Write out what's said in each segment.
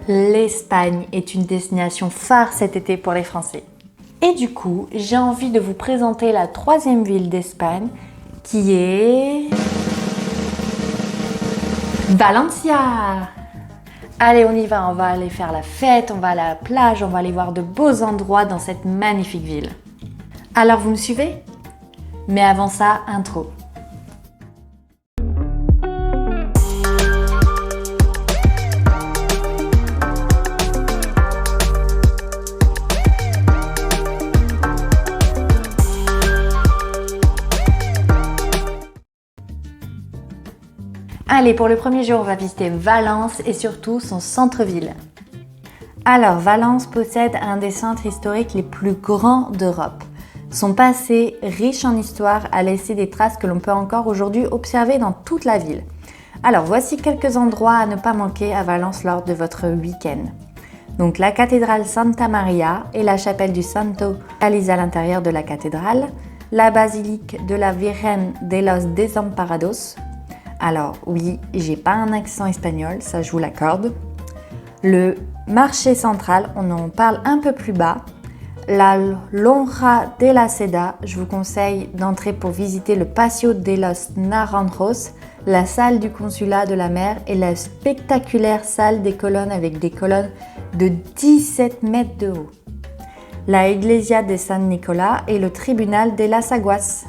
L'Espagne est une destination phare cet été pour les Français. Et du coup, j'ai envie de vous présenter la troisième ville d'Espagne qui est... Valencia! Allez, on y va, on va aller faire la fête, on va aller à la plage, on va aller voir de beaux endroits dans cette magnifique ville. Alors, vous me suivez? Mais avant ça, intro. Allez, pour le premier jour, on va visiter Valence et surtout son centre-ville. Alors, Valence possède un des centres historiques les plus grands d'Europe. Son passé, riche en histoire, a laissé des traces que l'on peut encore aujourd'hui observer dans toute la ville. Alors, voici quelques endroits à ne pas manquer à Valence lors de votre week-end. Donc, la cathédrale Santa Maria et la chapelle du Santo réalisée à l'intérieur de la cathédrale, la basilique de la Virgen de los Desamparados. Alors oui, j'ai pas un accent espagnol, ça je vous l'accorde. Le marché central, on en parle un peu plus bas. La Lonja de la Seda, je vous conseille d'entrer pour visiter le Paseo de los Naranjos, la salle du consulat de la mer et la spectaculaire salle des colonnes avec des colonnes de 17 mètres de haut. La Iglesia de San Nicolás et le tribunal de las Aguas.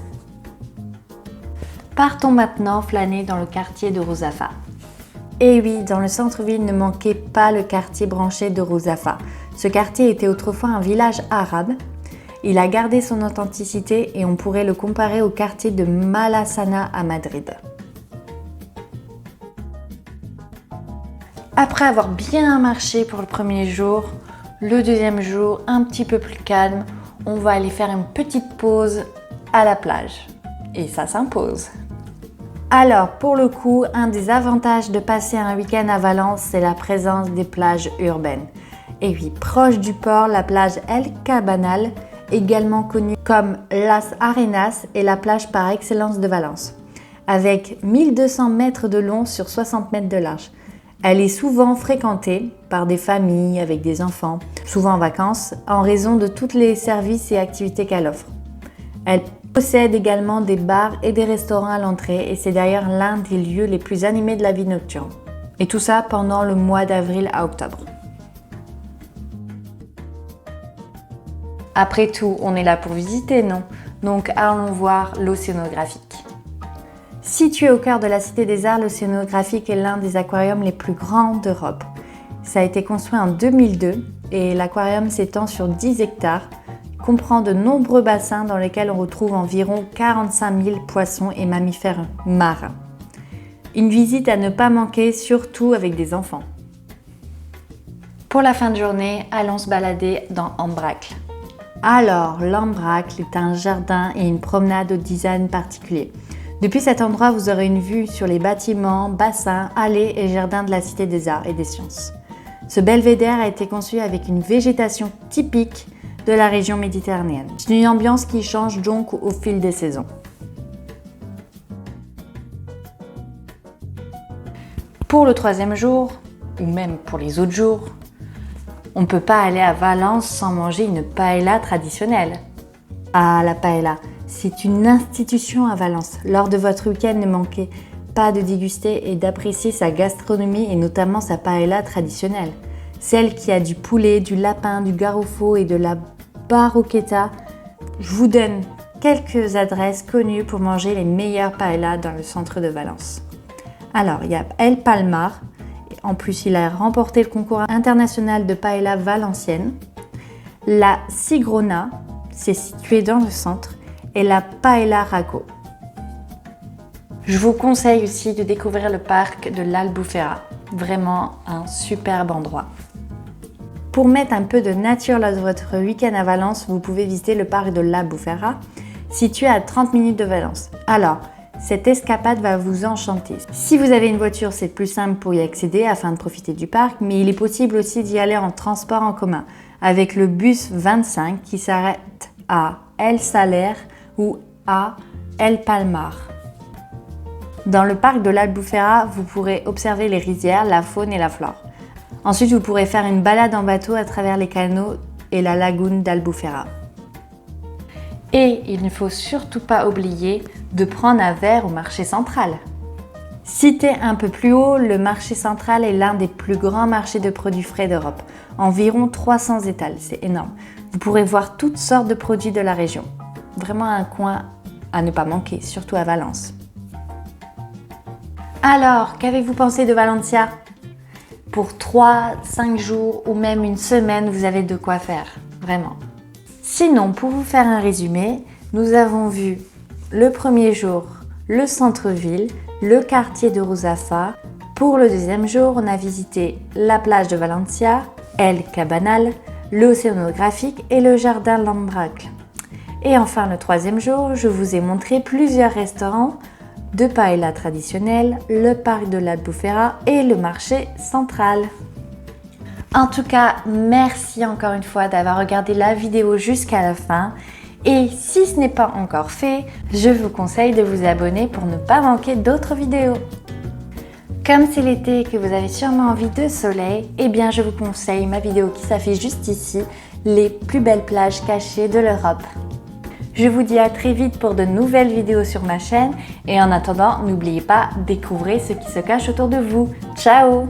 Partons maintenant flâner dans le quartier de Ruzafa. Et oui, dans le centre-ville ne manquait pas le quartier branché de Ruzafa. Ce quartier était autrefois un village arabe. Il a gardé son authenticité et on pourrait le comparer au quartier de Malassana à Madrid. Après avoir bien marché pour le premier jour, le deuxième jour un petit peu plus calme, on va aller faire une petite pause à la plage. Et ça s'impose. Alors, pour le coup, un des avantages de passer un week-end à Valence, c'est la présence des plages urbaines. Et oui, proche du port, la plage El Cabanal, également connue comme Las Arenas, est la plage par excellence de Valence, avec 1200 mètres de long sur 60 mètres de large. Elle est souvent fréquentée par des familles avec des enfants, souvent en vacances, en raison de tous les services et activités qu'elle offre. Elle possède également des bars et des restaurants à l'entrée et c'est d'ailleurs l'un des lieux les plus animés de la vie nocturne. Et tout ça pendant le mois d'avril à octobre. Après tout, on est là pour visiter, non? Donc allons voir l'Océanographique. Situé au cœur de la Cité des Arts, l'Océanographique est l'un des aquariums les plus grands d'Europe. Ça a été construit en 2002 et l'aquarium s'étend sur 10 hectares, comprend de nombreux bassins dans lesquels on retrouve environ 45 000 poissons et mammifères marins. Une visite à ne pas manquer, surtout avec des enfants. Pour la fin de journée, allons se balader dans Ambracle. Alors, l'Ambracle est un jardin et une promenade au design particulier. Depuis cet endroit, vous aurez une vue sur les bâtiments, bassins, allées et jardins de la Cité des Arts et des Sciences. Ce belvédère a été conçu avec une végétation typique de la région méditerranéenne. C'est une ambiance qui change donc au fil des saisons. Pour le troisième jour, ou même pour les autres jours, on ne peut pas aller à Valence sans manger une paella traditionnelle. Ah, la paella, c'est une institution à Valence. Lors de votre week-end, ne manquez pas de déguster et d'apprécier sa gastronomie et notamment sa paella traditionnelle. Celle qui a du poulet, du lapin, du garofo et de la barroqueta. Je vous donne quelques adresses connues pour manger les meilleures paellas dans le centre de Valence. Alors, il y a El Palmar. En plus, il a remporté le concours international de paella valencienne. La Sigrona, c'est situé dans le centre. Et la Paella Raco. Je vous conseille aussi de découvrir le parc de l'Albufera. Vraiment un superbe endroit. Pour mettre un peu de nature lors de votre week-end à Valence, vous pouvez visiter le parc de l'Albufera, situé à 30 minutes de Valence. Alors, cette escapade va vous enchanter. Si vous avez une voiture, c'est plus simple pour y accéder afin de profiter du parc, mais il est possible aussi d'y aller en transport en commun, avec le bus 25 qui s'arrête à El Saler ou à El Palmar. Dans le parc de l'Albufera, vous pourrez observer les rizières, la faune et la flore. Ensuite, vous pourrez faire une balade en bateau à travers les canaux et la lagune d'Albufera. Et il ne faut surtout pas oublier de prendre un verre au marché central. Cité un peu plus haut, le marché central est l'un des plus grands marchés de produits frais d'Europe. Environ 300 étals, c'est énorme. Vous pourrez voir toutes sortes de produits de la région. Vraiment un coin à ne pas manquer, surtout à Valence. Alors, qu'avez-vous pensé de Valencia? Pour 3, 5 jours ou même une semaine, vous avez de quoi faire, vraiment. Sinon, pour vous faire un résumé, nous avons vu le premier jour le centre-ville, le quartier de Ruzafa. Pour le deuxième jour, on a visité la plage de Valencia, El Cabanal, l'océanographique et le jardin Lambracle. Et enfin, le troisième jour, je vous ai montré plusieurs restaurants de paella traditionnelle, le parc de l'Albufera et le marché central. En tout cas, merci encore une fois d'avoir regardé la vidéo jusqu'à la fin. Et si ce n'est pas encore fait, je vous conseille de vous abonner pour ne pas manquer d'autres vidéos. Comme c'est l'été et que vous avez sûrement envie de soleil, eh bien je vous conseille ma vidéo qui s'affiche juste ici, les plus belles plages cachées de l'Europe. Je vous dis à très vite pour de nouvelles vidéos sur ma chaîne et en attendant, n'oubliez pas, découvrez ce qui se cache autour de vous. Ciao!